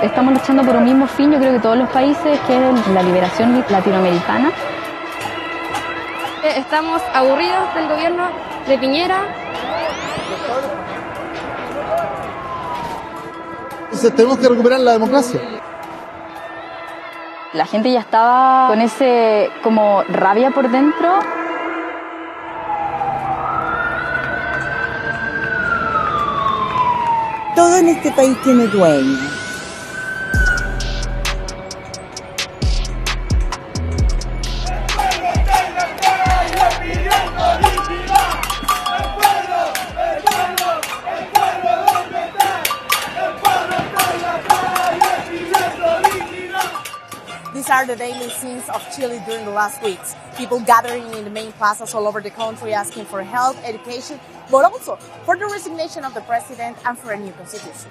estamos luchando por un mismo fin, yo creo que todos los países, que es la liberación latinoamericana. Estamos aburridos del gobierno de Piñera. Entonces tenemos que recuperar la democracia. La gente ya estaba con ese como rabia por dentro. Todo en este país tiene dueño. These are the daily scenes of Chile during the last weeks. People gathering in the main plazas all over the country asking for health, education, but also for the resignation of the president and for a new constitution.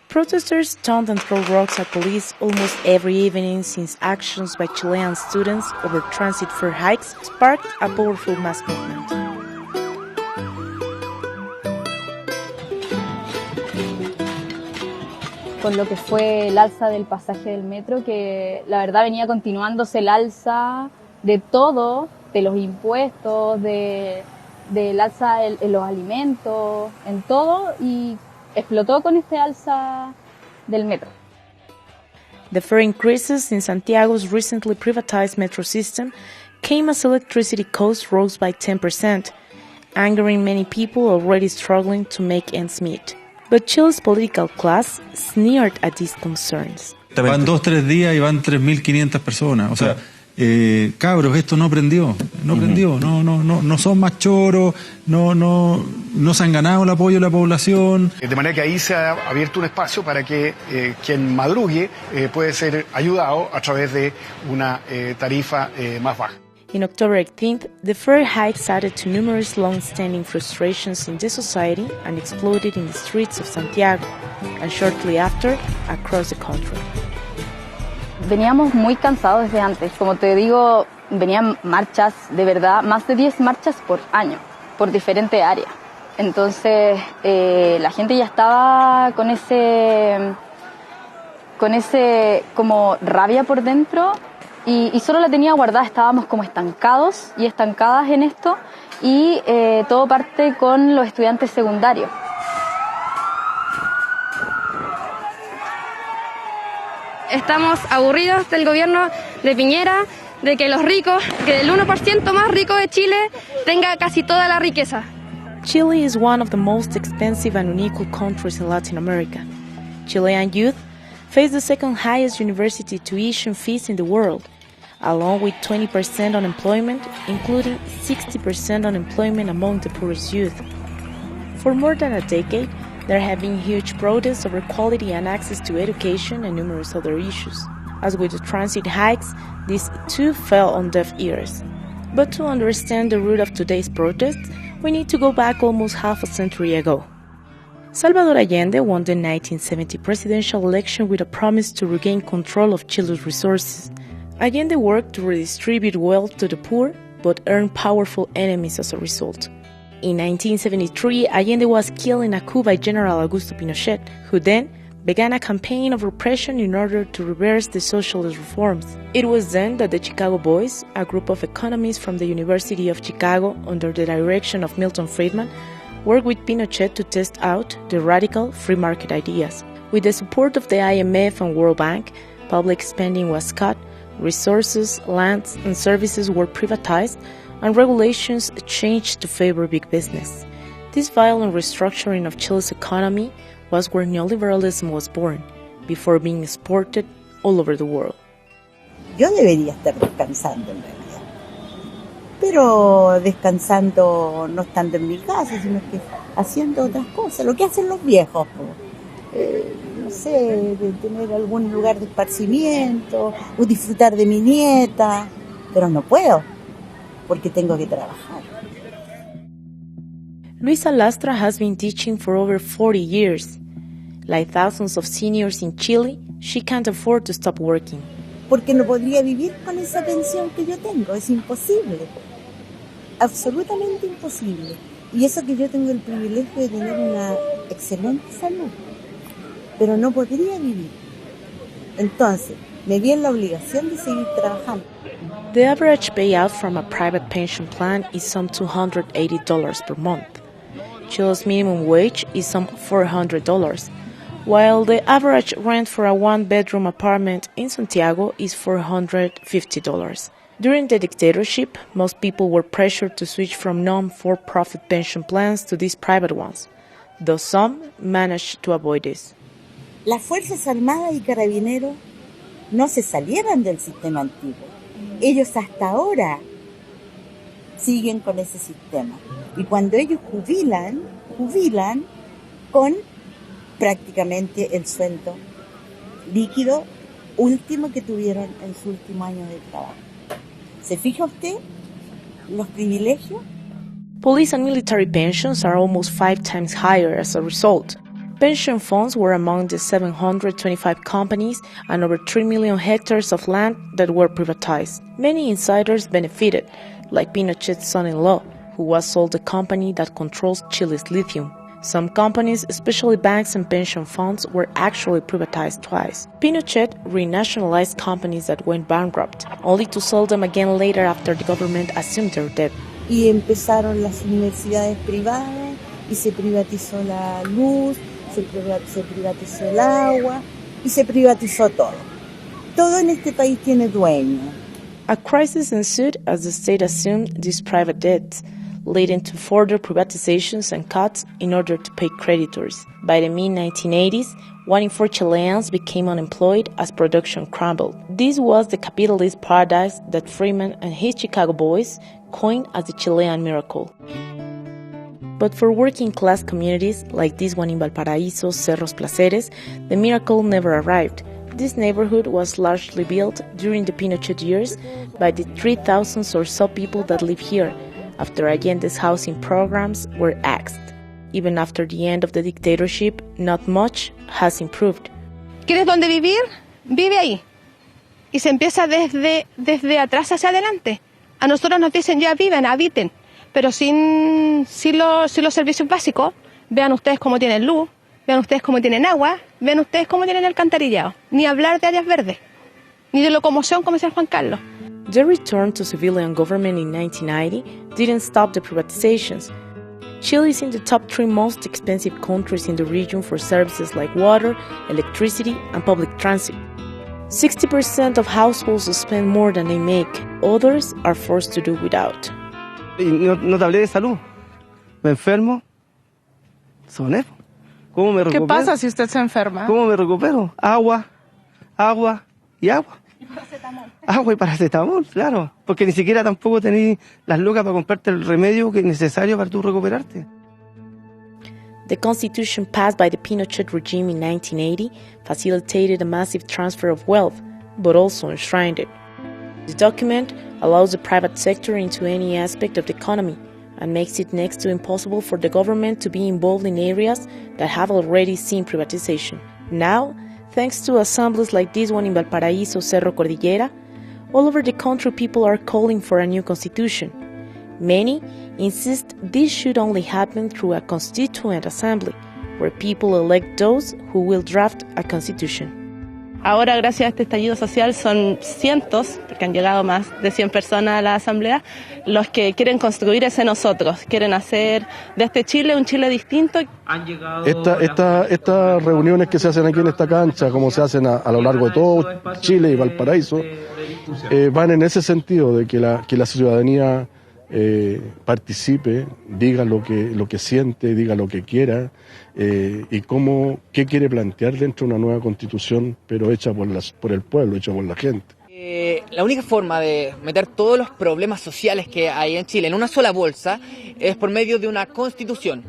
Protesters taunt and throw rocks at police almost every evening since actions by Chilean students over transit fare hikes sparked a powerful mass movement. Con lo que fue el alza del pasaje del metro, que la verdad venía continuándose el alza de todo, de los impuestos, del alza en los alimentos, en todo, y explotó con este alza del metro. The fare increases in Santiago's recently privatized metro system came as electricity costs rose by 10%, angering many people already struggling to make ends meet. But Chile's political class sneered at these concerns. Van 2-3 días y van 3.500 personas. O sea, cabros, esto no prendió, no son más choros, no se han ganado el apoyo de la población. De manera que ahí se ha abierto un espacio para que quien madrugue puede ser ayudado a través de una tarifa más baja. In October 18th, the fare hikes added to numerous long-standing frustrations in the society and exploded in the streets of Santiago, and shortly after, across the country. Veníamos muy cansados desde antes. Como te digo, venían marchas, de verdad, más de 10 marchas por año, por diferentes áreas. Entonces, la gente ya estaba con ese como rabia por dentro. Y solo la tenía guardada, estábamos como estancados y estancadas en esto, y todo parte con los estudiantes secundarios. Estamos aburridos del gobierno de Piñera, de que los ricos, que el 1% más rico de Chile tenga casi toda la riqueza. Chile is one of the most expensive and unequal countries in Latin America. Chilean youth face the second highest university tuition fees in the world, along with 20% unemployment, including 60% unemployment among the poorest youth. For more than a decade, there have been huge protests over quality and access to education and numerous other issues. As with the transit hikes, these too fell on deaf ears. But to understand the root of today's protests, we need to go back almost half a century ago. Salvador Allende won the 1970 presidential election with a promise to regain control of Chile's resources. Allende worked to redistribute wealth to the poor, but earned powerful enemies as a result. In 1973, Allende was killed in a coup by General Augusto Pinochet, who then began a campaign of repression in order to reverse the socialist reforms. It was then that the Chicago Boys, a group of economists from the University of Chicago under the direction of Milton Friedman, worked with Pinochet to test out the radical free market ideas. With the support of the IMF and World Bank, public spending was cut, resources, lands, and services were privatized, and regulations changed to favor big business. This violent restructuring of Chile's economy was where neoliberalism was born, before being exported all over the world. Yo debería estar descansando en realidad, pero descansando no estando en mi casa, sino que haciendo otras cosas, lo que hacen los viejos, no sé, de tener algún lugar de esparcimiento, o disfrutar de mi nieta, pero no puedo, porque tengo que trabajar. Luisa Lastra has been teaching for over 40 years. Like thousands of seniors in Chile, she can't afford to stop working. Porque no podría vivir con esa pensión que yo tengo, es imposible, absolutamente imposible. Y eso que yo tengo el privilegio de tener una excelente salud. pero no podría vivir. Entonces, me vi en la obligación de seguir trabajando. The average payout from a private pension plan is some $280 per month. Chile's minimum wage is some $400, while the average rent for a one-bedroom apartment in Santiago is $450. During the dictatorship, most people were pressured to switch from non-for-profit pension plans to these private ones, though some managed to avoid this. Las Fuerzas Armadas y Carabineros no se salieron del sistema antiguo. Ellos hasta ahora siguen con ese sistema. Y cuando ellos jubilan con prácticamente el sueldo líquido último que tuvieron en su último año de trabajo. ¿Se fija usted los privilegios? Police and military pensions are almost 5 times higher as a result. Pension funds were among the 725 companies and over 3 million hectares of land that were privatized. Many insiders benefited, like Pinochet's son-in-law, who was sold the company that controls Chile's lithium. Some companies, especially banks and pension funds, were actually privatized twice. Pinochet renationalized companies that went bankrupt, only to sell them again later after the government assumed their debt. Y empezaron las universidades privadas, y se privatizó la luz, se privatizó el agua, y se privatizó todo. Todo en este país tiene dueño. A crisis ensued as the state assumed these private debts, leading to further privatizations and cuts in order to pay creditors. By the mid-1980s, 1 in 4 Chileans became unemployed as production crumbled. This was the capitalist paradise that Freeman and his Chicago boys coined as the Chilean miracle. But for working-class communities like this one in Valparaíso, Cerros Placeres, the miracle never arrived. This neighborhood was largely built during the Pinochet years by the 3,000 or so people that live here, after Allende's housing programs were axed. Even after the end of the dictatorship, not much has improved. ¿Quieres dónde vivir? Vive ahí. Y se empieza desde atrás hacia adelante. A nosotros nos dicen ya viven, habiten, pero sin los servicios básicos. Vean ustedes cómo tienen luz, vean ustedes cómo tienen agua, vean ustedes cómo tienen alcantarillado. Ni hablar de áreas verdes, ni de locomoción, como decía Juan Carlos. The return to civilian government in 1990 didn't stop the privatizations. Chile is in the top 3 most expensive countries in the region for services like water, electricity, and public transit. 60% of households spend more than they make. Others are forced to do without. Y no te hablé de salud. Me enfermo. Soné. ¿Cómo me recupero? ¿Qué pasa si usted se enferma? ¿Cómo me recupero? Agua y agua. Agua y paracetamol, claro. Porque ni siquiera tampoco tenés las lucas para comprarte el remedio que es necesario para tú recuperarte. The constitution passed by the Pinochet regime in 1980 facilitated a massive transfer of wealth, but also enshrined it. The document allows the private sector into any aspect of the economy and makes it next to impossible for the government to be involved in areas that have already seen privatization. Now, thanks to assemblies like this one in Valparaíso, Cerro Cordillera, all over the country people are calling for a new constitution. Many insist this should only happen through a constituent assembly, where people elect those who will draft a constitution. Ahora, gracias a este estallido social, son cientos, porque han llegado más de 100 personas a la asamblea, los que quieren construir ese nosotros, quieren hacer de este Chile un Chile distinto. Estas reuniones que se hacen aquí en esta cancha, como se hacen a lo largo de todo Chile y Valparaíso, van en ese sentido de que la ciudadanía participe, diga lo que siente, diga lo que quiera y qué quiere plantear dentro de una nueva constitución, pero hecha por el pueblo, hecha por la gente. La única forma de meter todos los problemas sociales que hay en Chile en una sola bolsa es por medio de una constitución.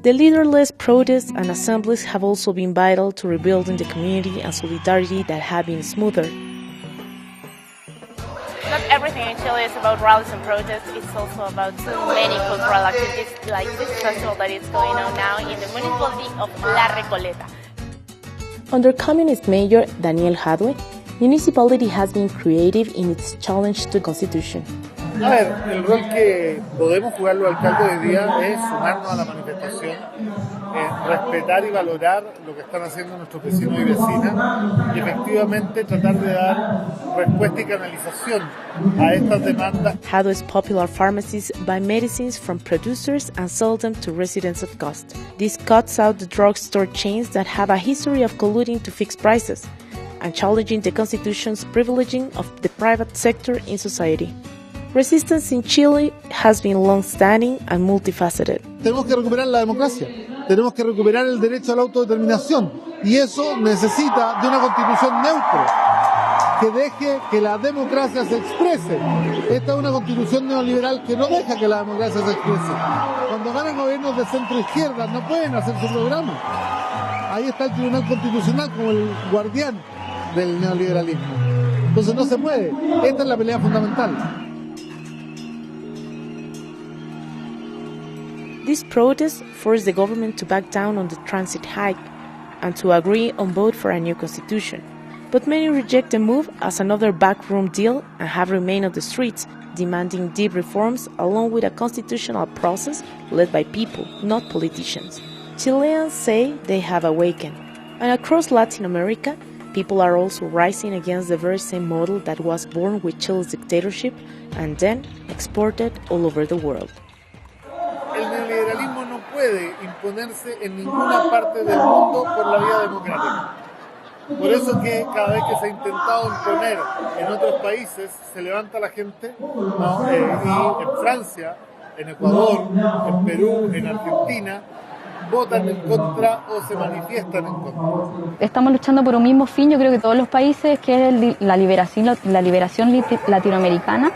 The leaderless protests and assemblies have also been vital to rebuilding the community and solidarity that have been smoother. Not everything in Chile is about rallies and protests. It's also about so many cultural activities like this festival that is going on now in the municipality of La Recoleta. Under communist mayor Daniel Jadwe, municipality has been creative in its challenge to the constitution. A ver, el rol que podemos jugar los alcaldes hoy día es sumarnos a la manifestación, respetar y valorar lo que están haciendo nuestros vecinos y vecinas y efectivamente tratar de dar respuesta y canalización a estas demandas. Jadwe popular pharmacies buy medicines from producers and sell them to residents at cost. This cuts out the drugstore chains that have a history of colluding to fix prices and challenging the Constitution's privileging of the private sector in society. Resistance in Chile has been long-standing and multifaceted. Tenemos que recuperar la democracia, tenemos que recuperar el derecho a la autodeterminación y eso necesita de una constitución neutra que deje que la democracia se exprese. Esta es una constitución neoliberal que no deja que la democracia se exprese. Cuando ganan gobiernos de centro-izquierda no pueden hacer su programa. Ahí está el Tribunal Constitucional como el guardián del neoliberalismo. Entonces no se puede. Esta es la pelea fundamental. These protests forced the government to back down on the transit hike and to agree on vote for a new constitution. But many reject the move as another backroom deal and have remained on the streets, demanding deep reforms along with a constitutional process led by people, not politicians. Chileans say they have awakened. And across Latin America, people are also rising against the very same model that was born with Chile's dictatorship and then exported all over the world. El neoliberalismo no puede imponerse en ninguna parte del mundo por la vía democrática. Por eso que cada vez que se ha intentado imponer en otros países, se levanta la gente, ¿no? Y en Francia, en Ecuador, en Perú, en Argentina, votan en contra o se manifiestan en contra. Estamos luchando por un mismo fin, yo creo que todos los países, que es la liberación latinoamericana,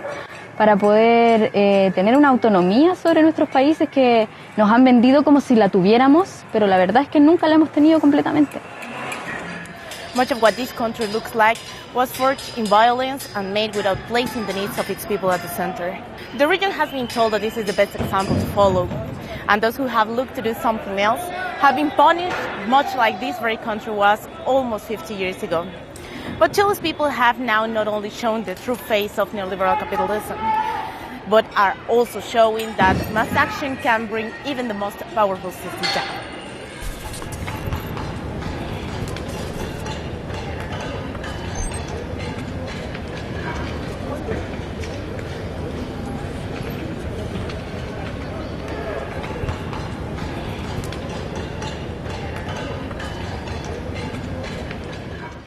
para poder tener una autonomía sobre nuestros países que nos han vendido como si la tuviéramos, pero la verdad es que nunca la hemos tenido completamente. Much of what this country looks like was forged in violence and made without placing the needs of its people at the center. The region has been told that this is the best example to follow, and those who have looked to do something else have been punished, much like this very country was almost 50 years ago. But Chile's people have now not only shown the true face of neoliberal capitalism, but are also showing that mass action can bring even the most powerful system down.